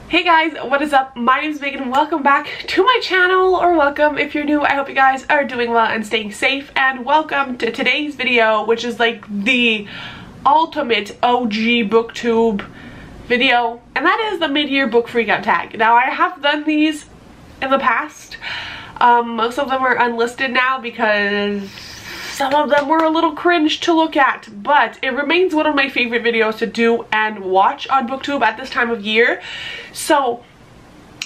Hey guys, what is up? My name is Megan and welcome back to my channel, or welcome if you're new. I hope you guys are doing well and staying safe, and welcome to today's video, which is like the ultimate OG booktube video, and that is the mid-year book freakout tag. Now I have done these in the past. Most of them are unlisted now because some of them were a little cringe to look at, but it remains one of my favorite videos to do and watch on booktube at this time of year. So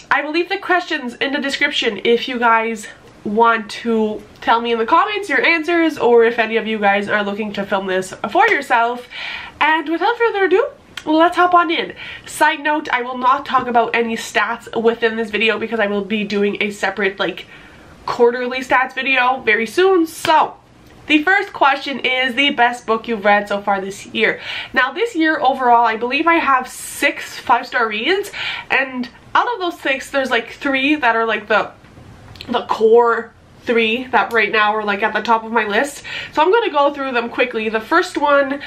I will leave the questions in the description if you guys want to tell me in the comments your answers, or if any of you guys are looking to film this for yourself. And without further ado, let's hop on in. Side note, I will not talk about any stats within this video because I will be doing a separate like quarterly stats video very soon. So the first question is the best book you've read so far this year. Now this year overall, I believe I have 6 5-star reads, and out of those 6, there's like 3 that are like the core 3 that right now are like at the top of my list. So I'm going to go through them quickly. The first one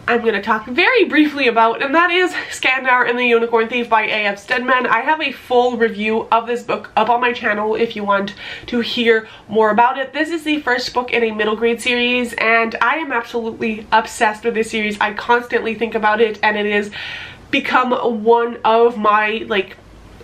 I'm going to talk very briefly about, and that is Skandar and the Unicorn Thief by A.F. Stedman. I have a full review of this book up on my channel if you want to hear more about it. This is the first book in a middle grade series, and I am absolutely obsessed with this series. I constantly think about it, and it has become one of my like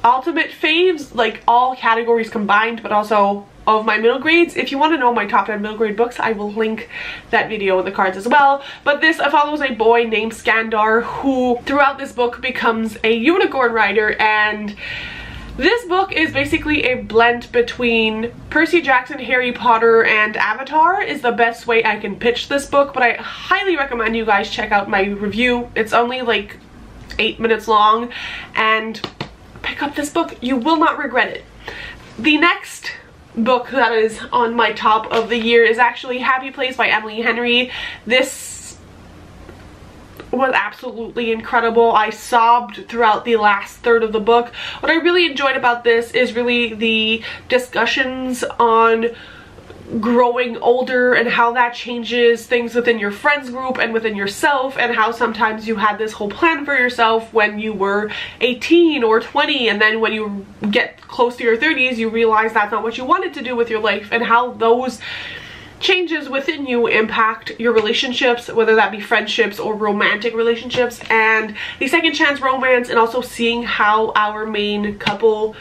ultimate faves, like all categories combined, but also of my middle grades. If you want to know my top 10 middle grade books, I will link that video in the cards as well. But this follows a boy named Skandar who throughout this book becomes a unicorn rider, and this book is basically a blend between Percy Jackson, Harry Potter, and Avatar is the best way I can pitch this book, but I highly recommend you guys check out my review. It's only like 8 minutes long, and pick up this book. You will not regret it. The next book that is on my top of the year is actually Happy Place by Emily Henry. This was absolutely incredible. I sobbed throughout the last third of the book. What I really enjoyed about this is really the discussions on growing older and how that changes things within your friends group and within yourself, and how sometimes you had this whole plan for yourself when you were 18 or 20, and then when you get close to your 30s you realize that's not what you wanted to do with your life, and how those changes within you impact your relationships, whether that be friendships or romantic relationships, and the second chance romance, and also seeing how our main couple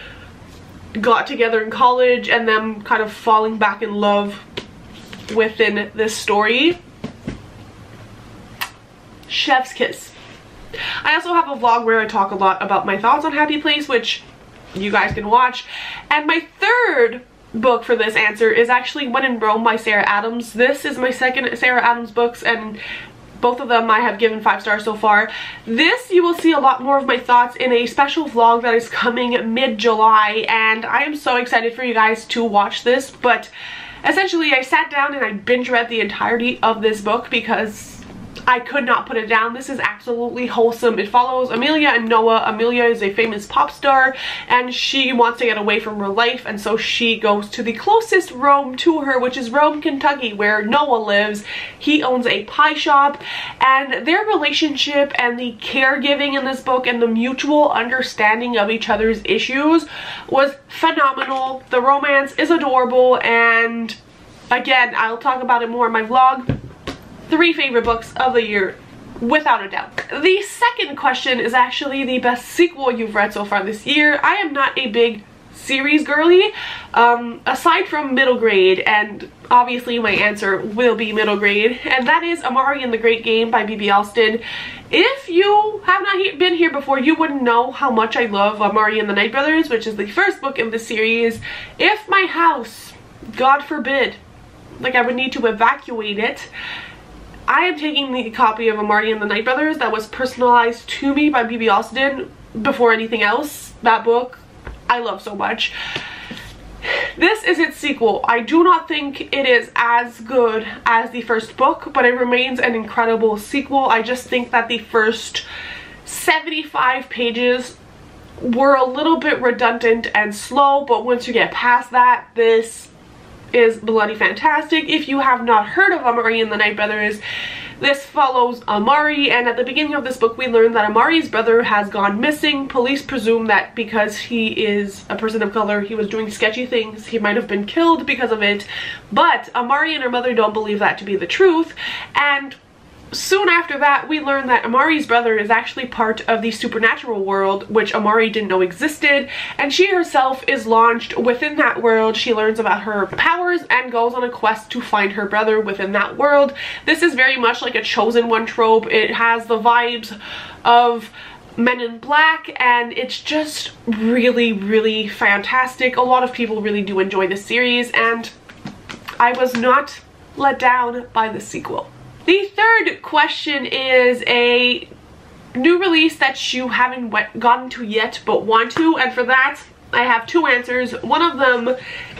got together in college and them kind of falling back in love within this story. Chef's kiss. I also have a vlog where I talk a lot about my thoughts on Happy Place, which you guys can watch. And my third book for this answer is actually When in Rome by Sarah Adams. This is my second Sarah Adams books, and both of them I have given 5 stars so far. This, you will see a lot more of my thoughts in a special vlog that is coming mid-July, and I am so excited for you guys to watch this. But essentially I sat down and I binge read the entirety of this book because I could not put it down. This is absolutely wholesome. It follows Amelia and Noah. Amelia is a famous pop star, and she wants to get away from her life, and so she goes to the closest Rome to her, which is Rome, Kentucky, where Noah lives. He owns a pie shop, and their relationship and the caregiving in this book and the mutual understanding of each other's issues was phenomenal. The romance is adorable, and again, I'll talk about it more in my vlog. 3 favorite books of the year, without a doubt. The second question is actually the best sequel you've read so far this year. I am not a big series girly, aside from middle grade, and obviously my answer will be middle grade, and that is Amari and the Great Game by B.B. Alston. If you have not been here before, you wouldn't know how much I love Amari and the Night Brothers, which is the first book in the series. If my house, God forbid, like I would need to evacuate it, I am taking the copy of Amari and the Night Brothers that was personalized to me by B.B. Alston before anything else. That book I love so much. This is its sequel. I do not think it is as good as the first book, but it remains an incredible sequel. I just think that the first 75 pages were a little bit redundant and slow, but once you get past that, this is bloody fantastic. If you have not heard of Amari and the Night Brothers, This follows Amari, and at the beginning of this book we learn that Amari's brother has gone missing. Police presume that because he is a person of color, he was doing sketchy things, he might have been killed because of it, but Amari and her mother don't believe that to be the truth. And soon after that, we learn that Amari's brother is actually part of the supernatural world, which Amari didn't know existed, and she herself is launched within that world. She learns about her powers and goes on a quest to find her brother within that world. This is very much like a Chosen One trope. It has the vibes of Men in Black, and it's just really, really fantastic. A lot of people really do enjoy this series, and I was not let down by the sequel. The third question is a new release that you haven't gotten to yet but want to, and for that I have two answers. One of them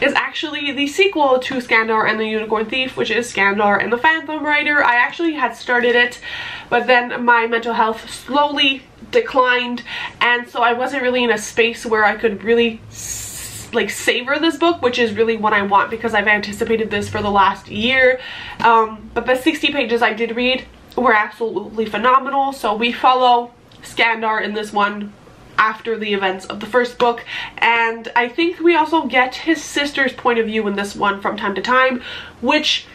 is actually the sequel to Skandar and the Unicorn Thief, which is Skandar and the Phantom Rider. I actually had started it, but then my mental health slowly declined, and so I wasn't really in a space where I could really like savor this book, which is really what I want because I've anticipated this for the last year. But the 60 pages I did read were absolutely phenomenal. So we follow Skandar in this one after the events of the first book, and I think we also get his sister's point of view in this one from time to time, which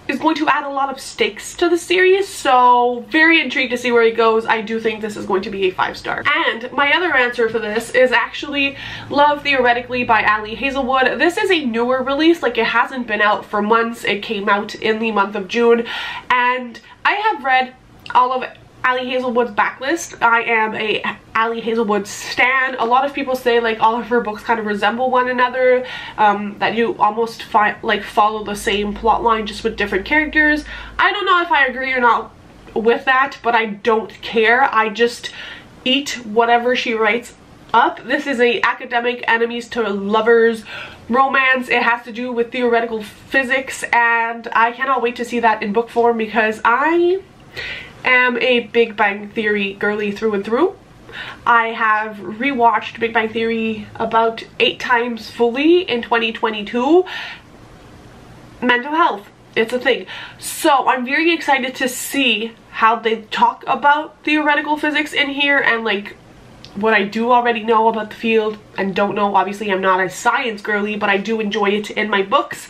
is going to add a lot of stakes to the series, so very intrigued to see where it goes. I do think this is going to be a 5-star. And my other answer for this is actually Love Theoretically by Ali Hazelwood. This is a newer release, like it hasn't been out for months. It came out in the month of June, and I have read all of Ali Hazelwood's backlist. I am a Ali Hazelwood stan. A lot of people say like all of her books kind of resemble one another, that you almost follow the same plot line just with different characters. I don't know if I agree or not with that, but I don't care. I just eat whatever she writes up. This is a academic enemies to lovers romance. It has to do with theoretical physics, and I cannot wait to see that in book form because I am a Big Bang Theory girly through and through. I have rewatched Big Bang Theory about 8 times fully in 2022. Mental health, it's a thing. So I'm very excited to see how they talk about theoretical physics in here and like what I do already know about the field and don't know. Obviously I'm not a science girly, but I do enjoy it in my books.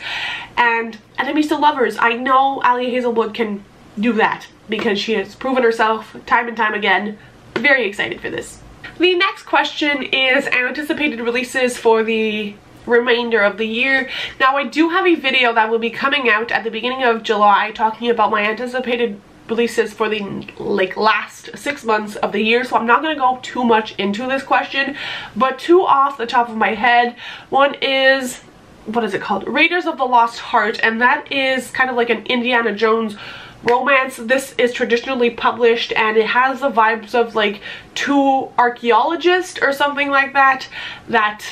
And enemies to lovers, I know Ali Hazelwood can do that because she has proven herself time and time again. Very excited for this. The next question is anticipated releases for the remainder of the year. Now I do have a video that will be coming out at the beginning of July talking about my anticipated releases for the last 6 months of the year, so I'm not going to go too much into this question, but two off the top of my head. One is, what is it called? Raiders of the Lost Heart, and that is kind of like an Indiana Jones romance. This is traditionally published and it has the vibes of like 2 archaeologists or something like that that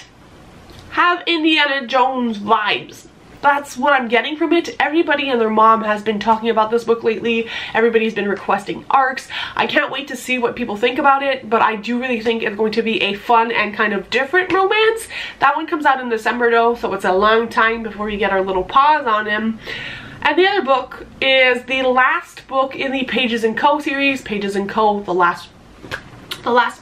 have Indiana Jones vibes. That's what I'm getting from it. Everybody and their mom has been talking about this book lately. Everybody's been requesting arcs. I can't wait to see what people think about it, but I do really think it's going to be a fun and kind of different romance. That one comes out in December though, so it's a long time before we get our little pause on him. And the other book is the last book in the Pages & Co series. Pages & Co, the last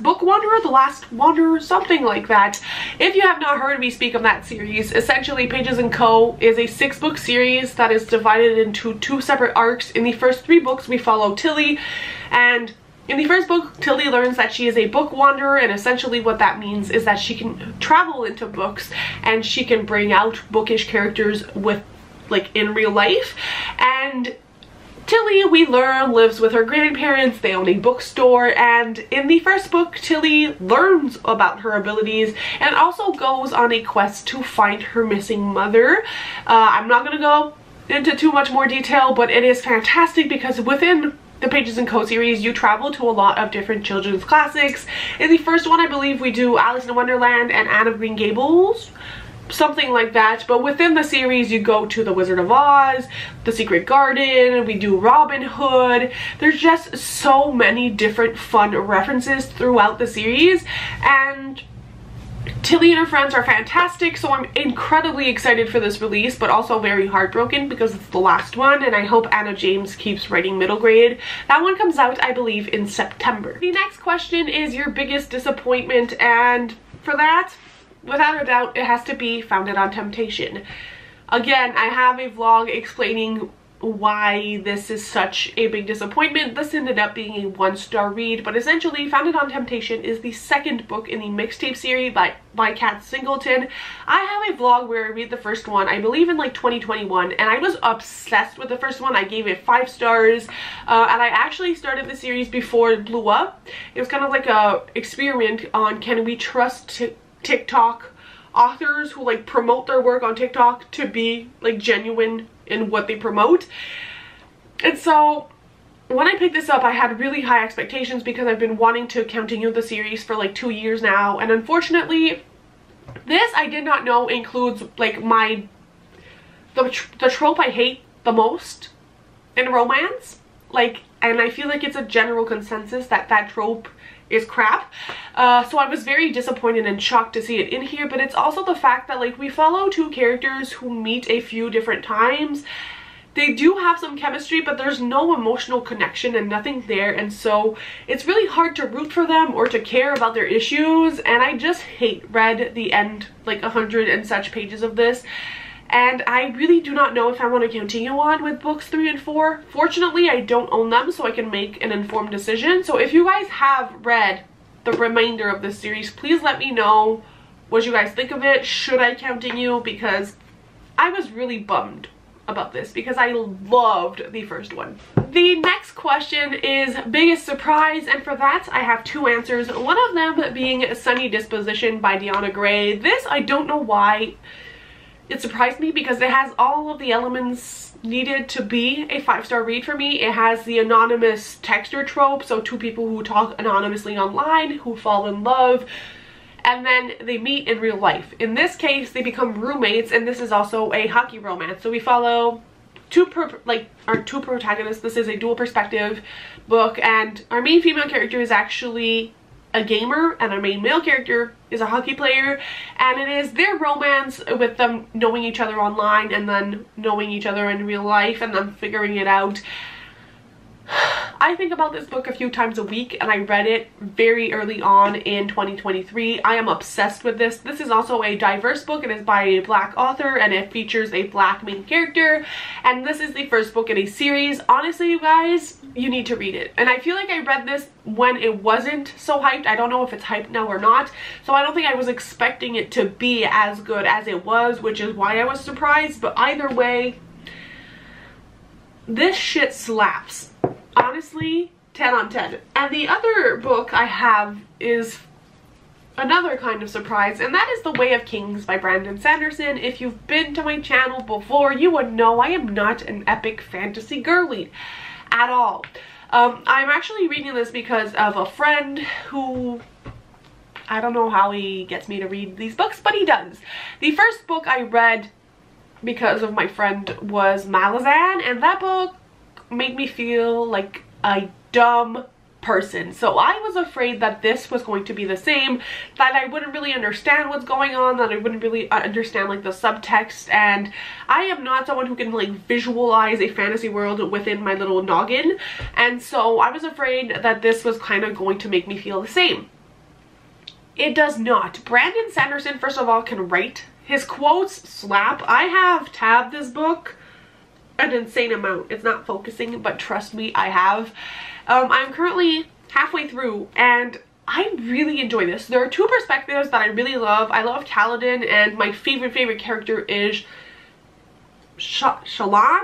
book wanderer, the last wanderer, something like that. If you have not heard me speak of that series, essentially Pages & Co is a 6-book series that is divided into 2 separate arcs. In the first 3 books we follow Tilly, and in the first book Tilly learns that she is a book wanderer, and essentially what that means is that she can travel into books and she can bring out bookish characters with like in real life. And Tilly, we learn, lives with her grandparents. They own a bookstore, and in the first book Tilly learns about her abilities and also goes on a quest to find her missing mother. I'm not gonna go into too much more detail, but it is fantastic because within the Pages & Co series you travel to a lot of different children's classics. In the first one I believe we do Alice in Wonderland and Anne of Green Gables, something like that, but within the series you go to The Wizard of Oz, The Secret Garden, we do Robin Hood. There's just so many different fun references throughout the series, and Tilly and her friends are fantastic, so I'm incredibly excited for this release, but also very heartbroken because it's the last one, and I hope Anna James keeps writing middle grade. That one comes out, I believe, in September. The next question is your biggest disappointment, and for that, without a doubt, it has to be Founded on Temptation. Again, I have a vlog explaining why this is such a big disappointment. This ended up being a 1-star read, but essentially Founded on Temptation is the second book in the mixtape series by Kat Singleton. I have a vlog where I read the first one, I believe in like 2021, and I was obsessed with the first one. I gave it 5 stars, and I actually started the series before it blew up. It was kind of like a experiment on can we trust TikTok authors who like promote their work on TikTok to be like genuine in what they promote. And so when I picked this up, I had really high expectations because I've been wanting to continue the series for like 2 years now, and unfortunately this I did not know includes like the trope I hate the most in romance, like, and I feel like it's a general consensus that that trope is crap. So I was very disappointed and shocked to see it in here, but it's also the fact that like we follow 2 characters who meet a few different times. They do have some chemistry, but there's no emotional connection and nothing there, and so it's really hard to root for them or to care about their issues, and I just read the end, like 100 and such pages of this, and I really do not know if I want to continue on with books 3 and 4. Fortunately, I don't own them, so I can make an informed decision. So if you guys have read the remainder of this series, please let me know what you guys think of it. Should I continue? Because I was really bummed about this because I loved the first one. The next question is biggest surprise, and for that I have 2 answers. One of them being Sunny Disposition by Deanna Gray. This, I don't know why it surprised me because it has all of the elements needed to be a 5-star read for me. It has the anonymous texter trope, so 2 people who talk anonymously online who fall in love and then they meet in real life. In this case, they become roommates, and this is also a hockey romance. So we follow our 2 protagonists. This is a dual perspective book, and our main female character is actually a gamer and our main male character is a hockey player, and it is their romance with them knowing each other online and then knowing each other in real life and then figuring it out. I think about this book a few times a week, and I read it very early on in 2023. I am obsessed with this. This is also a diverse book. It is by a Black author and it features a Black main character, and this is the first book in a series. Honestly, you guys, you need to read it. And I feel like I read this when it wasn't so hyped. I don't know if it's hyped now or not, so I don't think I was expecting it to be as good as it was, which is why I was surprised. But either way, this shit slaps. Honestly, 10 on 10. And the other book I have is another kind of surprise, and that is The Way of Kings by Brandon Sanderson. If you've been to my channel before, you would know I am not an epic fantasy girly at all. I'm actually reading this because of a friend who, I don't know how he gets me to read these books, but he does. The first book I read because of my friend was Malazan, and that book made me feel like a dumb person. So I was afraid that this was going to be the same, that I wouldn't really understand what's going on, that I wouldn't really understand like the subtext, and I am not someone who can like visualize a fantasy world within my little noggin, and so I was afraid that this was kind of going to make me feel the same. It does not. Brandon Sanderson, first of all, can write. His quotes slap. I have tabbed this book an insane amount. It's not focusing, but trust me, I have. I'm currently halfway through, and I really enjoy this. There are 2 perspectives that I really love. I love Kaladin, and my favorite character is Shallan.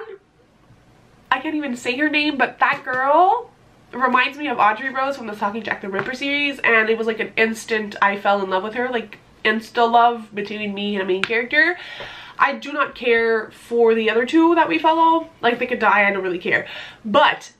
I can't even say her name, but that girl reminds me of Audrey Rose from the Stalking Jack the Ripper series, and it was like an instant I fell in love with her, like insta love between me and a main character. I do not care for the other 2 that we follow. Like, they could die, I don't really care. But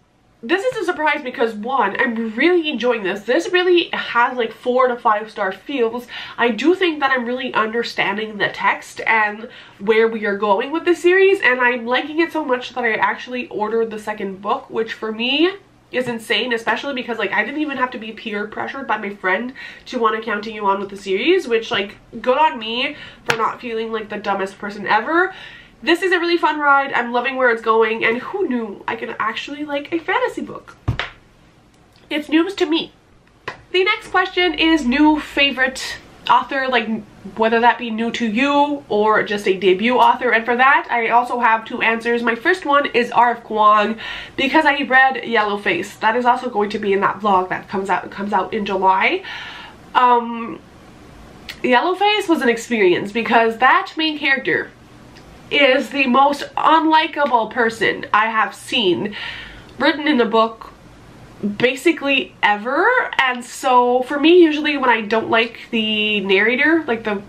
this is a surprise because, one, I'm really enjoying this. This really has like 4 to 5 star feels. I do think that I'm really understanding the text and where we are going with this series, and I'm liking it so much that I actually ordered the second book, which for me is insane, especially because like I didn't even have to be peer pressured by my friend to want to continue on with the series, which like good on me for not feeling like the dumbest person ever. This is a really fun ride. I'm loving where it's going, and who knew I could actually like a fantasy book. It's news to me. The next question is new favorite author, like whether that be new to you or just a debut author, and for that I also have two answers. My first one is R.F. Kuang, because I read Yellowface. That is also going to be in that vlog that comes out in July. Yellowface was an experience because that main character is the most unlikable person I have seen written in a book basically ever. And so for me, usually when I don't like the narrator, like the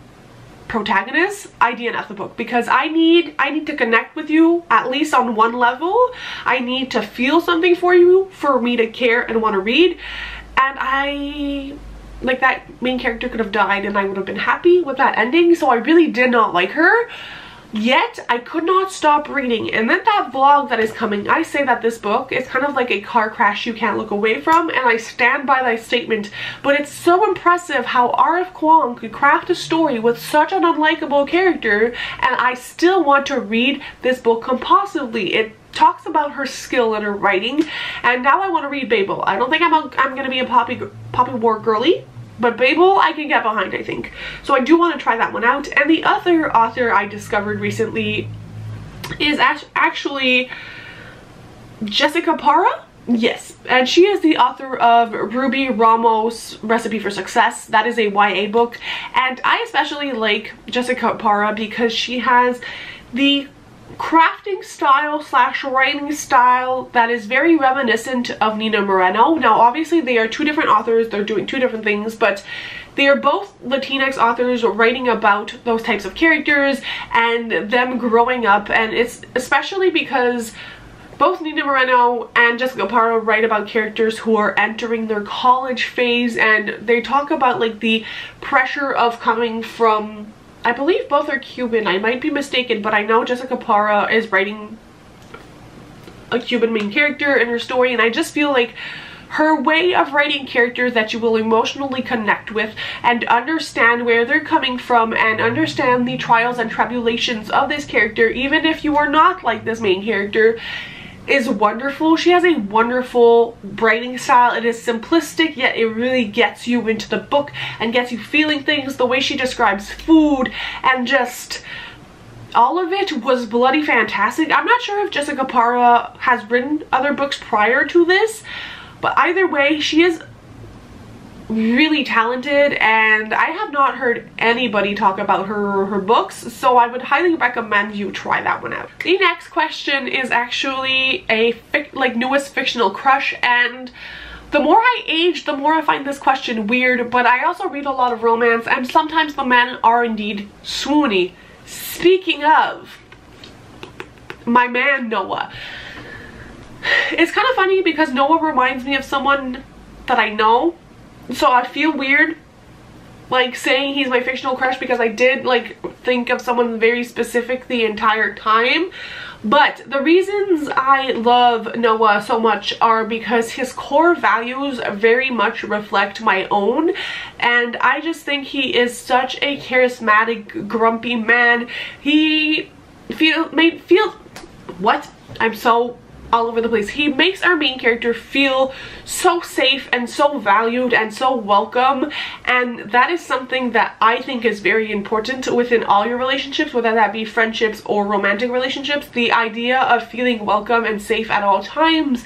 protagonist, I DNF the book, because I need to connect with you at least on one level. I need to feel something for you for me to care and want to read. And like that main character could have died and I would have been happy with that ending. So I really did not like her. Yet I could not stop reading, and then that vlog that is coming, I say that this book is kind of like a car crash you can't look away from, and I stand by that statement. But it's so impressive how R.F. Kuang could craft a story with such an unlikable character, and I still want to read this book compulsively. It talks about her skill in her writing, and now I want to read Babel. I don't think I'm gonna be a Poppy War girly, but Babel I can get behind, I think. So I do want to try that one out. And the other author I discovered recently is actually Jessica Parra. Yes, and she is the author of Ruby Ramos' Recipe for Success. That is a YA book, and I especially like Jessica Parra because she has the crafting style slash writing style that is very reminiscent of Nina Moreno. Now obviously they are two different authors, they're doing two different things, but they are both Latinx authors writing about those types of characters and them growing up. And it's especially because both Nina Moreno and Jessica Parra write about characters who are entering their college phase, and they talk about like the pressure of coming from, I believe both are Cuban, I might be mistaken, but I know Jessica Parra is writing a Cuban main character in her story, and I just feel like her way of writing characters that you will emotionally connect with and understand where they're coming from and understand the trials and tribulations of this character, even if you are not like this main character, is wonderful. She has a wonderful writing style. It is simplistic, yet it really gets you into the book and gets you feeling things. The way she describes food and just all of it was bloody fantastic. I'm not sure if Jessica Parra has written other books prior to this, but either way, she is really talented, and I have not heard anybody talk about her or her books, so I would highly recommend you try that one out. The next question is actually a newest fictional crush, and the more I age, the more I find this question weird, but I also read a lot of romance, and sometimes the men are indeed swoony. Speaking of my man Noah, it's kind of funny because Noah reminds me of someone that I know. So I feel weird like saying he's my fictional crush because I did like think of someone very specific the entire time. But the reasons I love Noah so much are because his core values very much reflect my own, and I just think he is such a charismatic, grumpy man. He I'm so all over the place. He makes our main character feel so safe and so valued and so welcome, and that is something that I think is very important within all your relationships, whether that be friendships or romantic relationships. The idea of feeling welcome and safe at all times.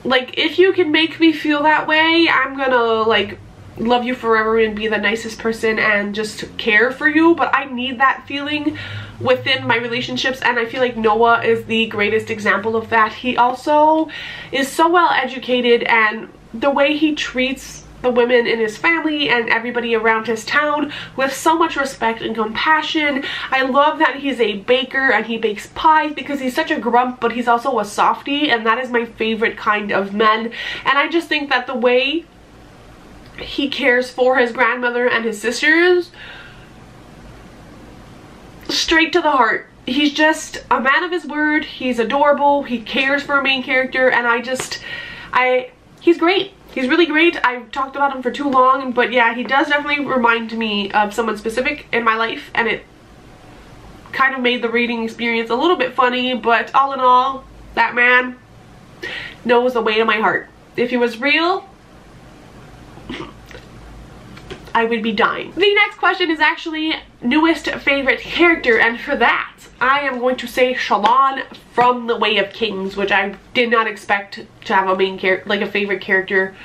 Like, if you can make me feel that way, I'm gonna like love you forever and be the nicest person and just care for you. But I need that feeling within my relationships, and I feel like Noah is the greatest example of that. He also is so well educated, and the way he treats the women in his family and everybody around his town with so much respect and compassion. I love that he's a baker and he bakes pies because he's such a grump, but he's also a softie, and that is my favorite kind of men. And I just think that the way he cares for his grandmother and his sisters, straight to the heart. he's just a man of his word. He's adorable. He cares for a main character, and he's great. He's really great. I've talked about him for too long, but yeah, he does definitely remind me of someone specific in my life, and it kind of made the reading experience a little bit funny, but all in all, that man knows the way to my heart. If he was real, I would be dying. The next question is actually newest favorite character, and for that, I am going to say Shallan from The Way of Kings, which I did not expect to have a main character, like a favorite character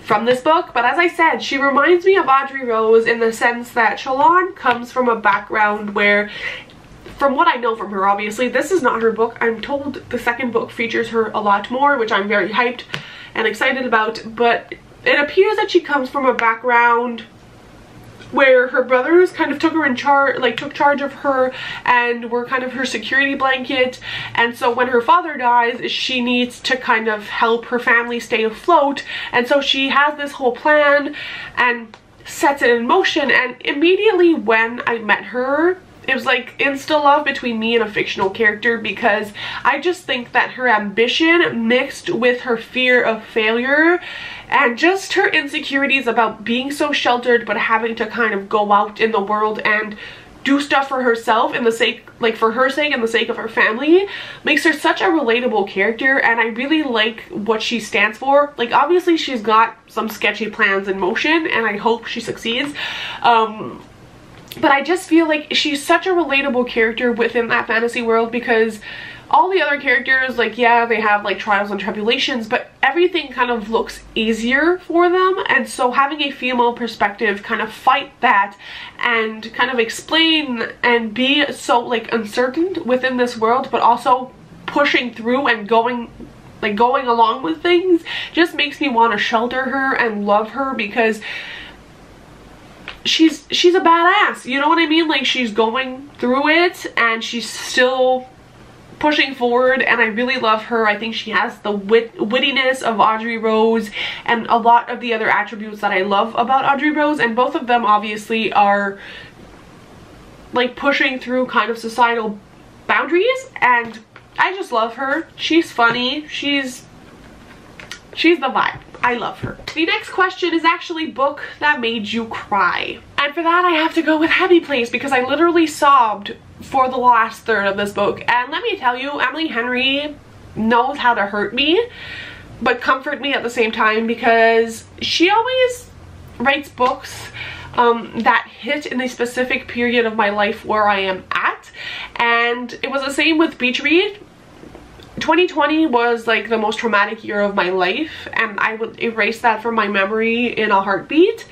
from this book. But as I said, she reminds me of Audrey Rose in the sense that Shallan comes from a background where, from what I know from her, obviously, this is not her book. I'm told the second book features her a lot more, which I'm very hyped and excited about, but it appears that she comes from a background where her brothers kind of took her in charge, like took charge of her and were kind of her security blanket. And so when her father dies, she needs to kind of help her family stay afloat. And so she has this whole plan and sets it in motion. And immediately when I met her, it was like insta love between me and a fictional character, because I just think that her ambition mixed with her fear of failure and just her insecurities about being so sheltered but having to kind of go out in the world and do stuff for herself in the sake, like for her sake and the sake of her family, makes her such a relatable character. And I really like what she stands for. Like, obviously she's got some sketchy plans in motion, and I hope she succeeds. But I just feel like she's such a relatable character within that fantasy world, because all the other characters, like, yeah, they have like trials and tribulations, but everything kind of looks easier for them. And so having a female perspective kind of fight that and kind of explain and be so like uncertain within this world, but also pushing through and going along with things, just makes me want to shelter her and love her, because she's a badass, you know what I mean? Like, she's going through it and she's still pushing forward, and I really love her. I think she has the wittiness of Audrey Rose and a lot of the other attributes that I love about Audrey Rose, and both of them obviously are like pushing through kind of societal boundaries, and I just love her. She's funny. She's the vibe. I love her. The next question is actually book that made you cry. And for that I have to go with Happy Place, because I literally sobbed for the last third of this book. And let me tell you, Emily Henry knows how to hurt me but comfort me at the same time, because she always writes books that hit in a specific period of my life where I am at. And it was the same with Beach Read. 2020 was like the most traumatic year of my life, and I would erase that from my memory in a heartbeat.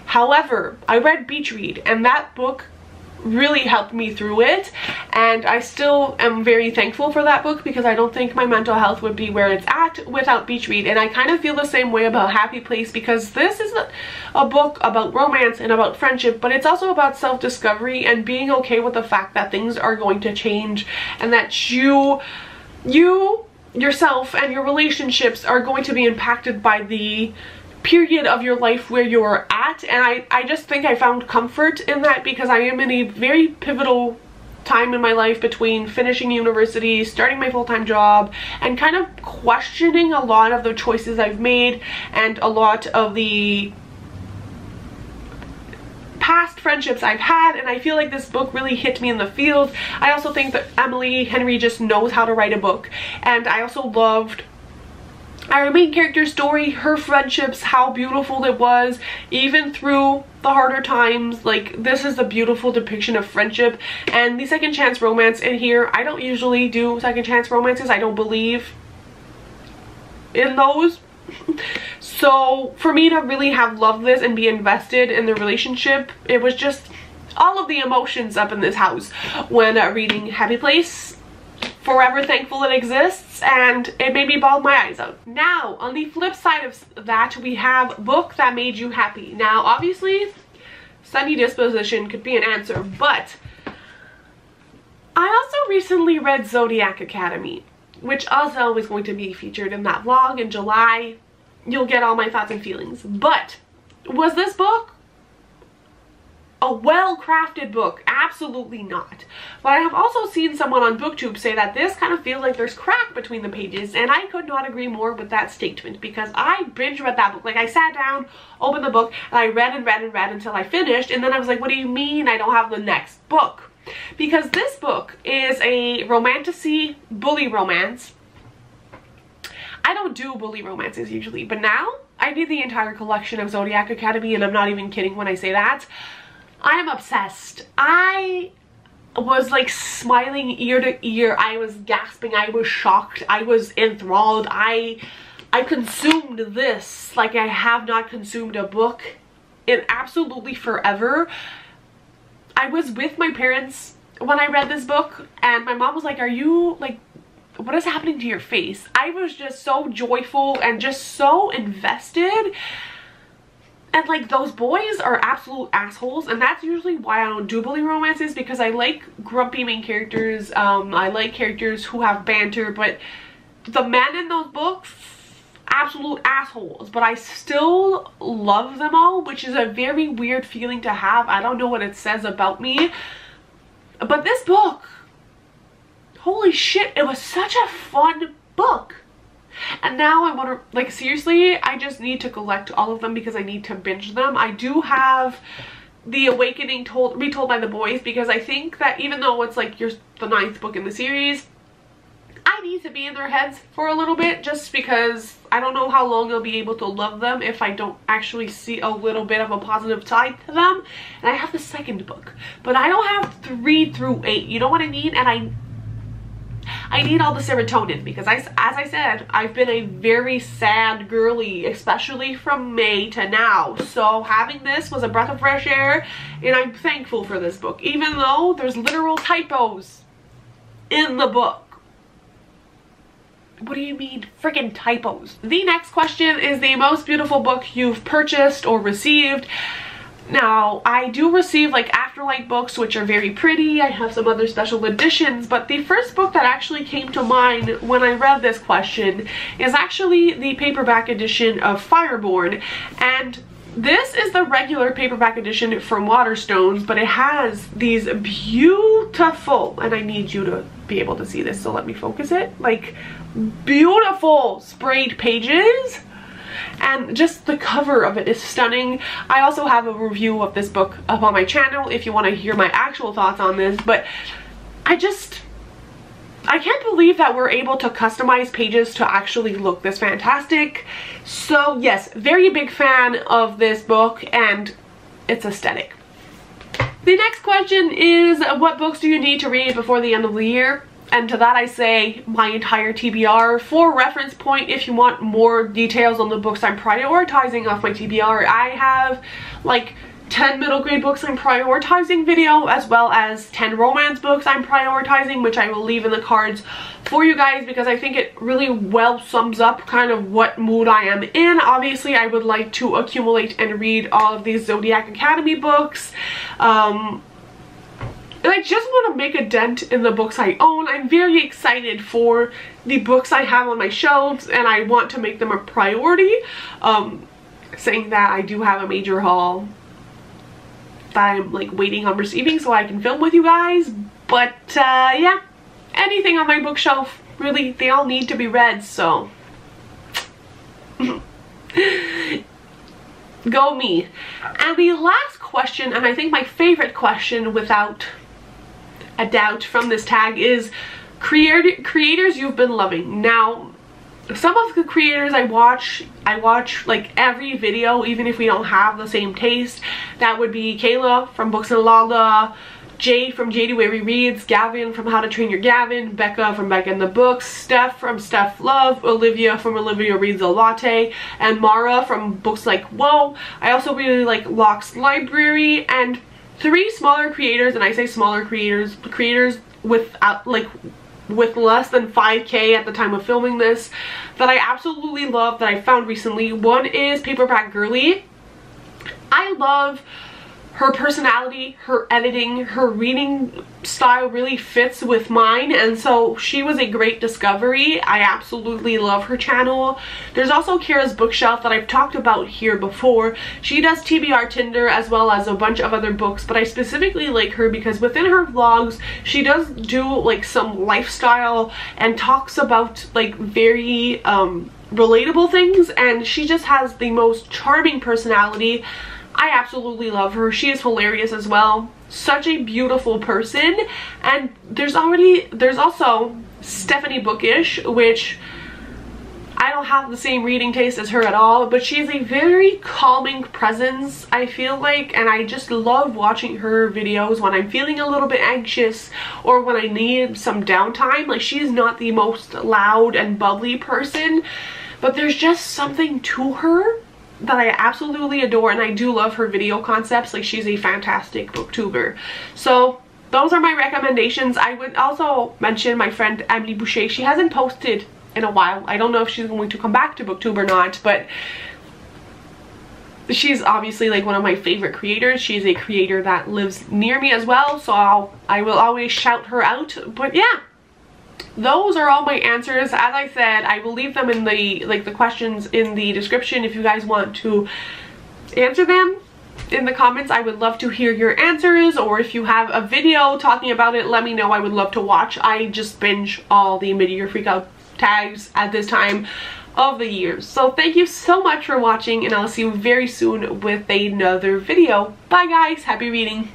However, I read Beach Read, and that book really helped me through it, and I still am very thankful for that book, because I don't think my mental health would be where it's at without Beach Read. And I kind of feel the same way about Happy Place, because this is a book about romance and about friendship, but it's also about self-discovery and being okay with the fact that things are going to change, and that you yourself and your relationships are going to be impacted by the period of your life where you're at. And I just think I found comfort in that, because I am in a very pivotal time in my life between finishing university, starting my full-time job, and kind of questioning a lot of the choices I've made and a lot of the past friendships I've had, and I feel like this book really hit me in the feels. I also think that Emily Henry just knows how to write a book, and I also loved our main character's story, her friendships, how beautiful it was, even through the harder times. Like, this is a beautiful depiction of friendship. And the second chance romance in here, I don't usually do second chance romances. I don't believe in those. So for me to really have loved this and be invested in the relationship, it was just all of the emotions up in this house when reading Happy Place. Forever thankful it exists, and it made me bawl my eyes out. Now, on the flip side of that, we have book that made you happy. Now, obviously, sunny disposition could be an answer, but I also recently read Zodiac Academy, which also is going to be featured in that vlog in July. You'll get all my thoughts and feelings. But was this book a well-crafted book. Absolutely not. But I have also seen someone on booktube say that this kind of feels like there's crack between the pages, and I could not agree more with that statement, because I binge read that book. Like, I sat down, opened the book, and I read and read and read until I finished, and then I was like, what do you mean I don't have the next book? Because this book is a romantasy bully romance. I don't do bully romances usually, but now I need the entire collection of Zodiac Academy, and I'm not even kidding when I say that. I am obsessed. I was like smiling ear to ear. I was gasping. I was shocked. I was enthralled. I consumed this like I have not consumed a book in absolutely forever. I was with my parents when I read this book, and my mom was like, are you like, what is happening to your face? I was just so joyful and just so invested. And like, those boys are absolute assholes, and that's usually why I don't do bully romances, because I like grumpy main characters. I like characters who have banter, but the men in those books, absolute assholes. But I still love them all, which is a very weird feeling to have. I don't know what it says about me. But this book, holy shit, it was such a fun book. And now I want to, like, seriously, I just need to collect all of them because I need to binge them. I do have The Awakening retold by the boys, because I think that even though it's like the 9th book in the series, I need to be in their heads for a little bit, just because I don't know how long I'll be able to love them if I don't actually see a little bit of a positive side to them. And I have the 2nd book, but I don't have 3 through 8. You know what I mean? And I need all the serotonin, because as I said, I've been a very sad girly, especially from May to now. So having this was a breath of fresh air, and I'm thankful for this book, even though there's literal typos in the book. What do you mean freaking typos? The next question is the most beautiful book you've purchased or received. Now, I do receive like Afterlight books, which are very pretty. I have some other special editions, but the first book that actually came to mind when I read this question is actually the paperback edition of Fireborn. And this is the regular paperback edition from Waterstones, but it has these beautiful, and I need you to be able to see this, so let me focus it, like beautiful sprayed pages. And just the cover of it is stunning. I also have a review of this book up on my channel if you want to hear my actual thoughts on this, but I can't believe that we're able to customize pages to actually look this fantastic. So yes, very big fan of this book and its aesthetic. The next question is, what books do you need to read before the end of the year? And to that I say my entire TBR. For reference point, if you want more details on the books I'm prioritizing off my TBR, I have like 10 middle grade books I'm prioritizing video, as well as 10 romance books I'm prioritizing, which I will leave in the cards for you guys, because I think it really well sums up kind of what mood I am in. Obviously, I would like to accumulate and read all of these Zodiac Academy books. And I just want to make a dent in the books I own. I'm very excited for the books I have on my shelves, and I want to make them a priority. Saying that, I do have a major haul that I'm like waiting on receiving so I can film with you guys. But yeah, anything on my bookshelf, really, they all need to be read, so go me. And the last question, and I think my favorite question without a doubt from this tag, is creators you've been loving. Now, some of the creators I watch like every video, even if we don't have the same taste. That would be Kayla from Books and Lala, Jay from JD Wary Reads, Gavin from How to Train Your Gavin, Becca from Becca in the Books, Steph from Steph Love, Olivia from Olivia Reads a Latte, and Mara from Books Like Whoa. I also really like Locke's Library, and 3 smaller creators, and I say smaller creators without with less than 5K at the time of filming this, that I absolutely love, that I found recently. One is Paperback Girly. I love her personality, her editing, her reading style really fits with mine, and so she was a great discovery. I absolutely love her channel. There's also Kira's Bookshelf that I've talked about here before. She does TBR Tinder as well as a bunch of other books, but I specifically like her because within her vlogs she does do like some lifestyle and talks about like very relatable things, and she just has the most charming personality. I absolutely love her. She is hilarious as well. Such a beautiful person. And there's also Stephanie Bookish, which I don't have the same reading taste as her at all, but she is a very calming presence, I feel like, and I just love watching her videos when I'm feeling a little bit anxious or when I need some downtime. Like, she's not the most loud and bubbly person, but there's just something to her that I absolutely adore, and I do love her video concepts. Like, she's a fantastic booktuber. So those are my recommendations. I would also mention my friend Emily Boucher. She hasn't posted in a while. I don't know if she's going to come back to booktube or not, but she's obviously like one of my favorite creators. She's a creator that lives near me as well, so I will always shout her out. But yeah, those are all my answers. As I said, I will leave them in the questions in the description if you guys want to answer them in the comments. I would love to hear your answers, or if you have a video talking about it, let me know. I would love to watch. I just binge all the mid-year freakout tags at this time of the year. So thank you so much for watching, and I'll see you very soon with another video. Bye guys, happy reading.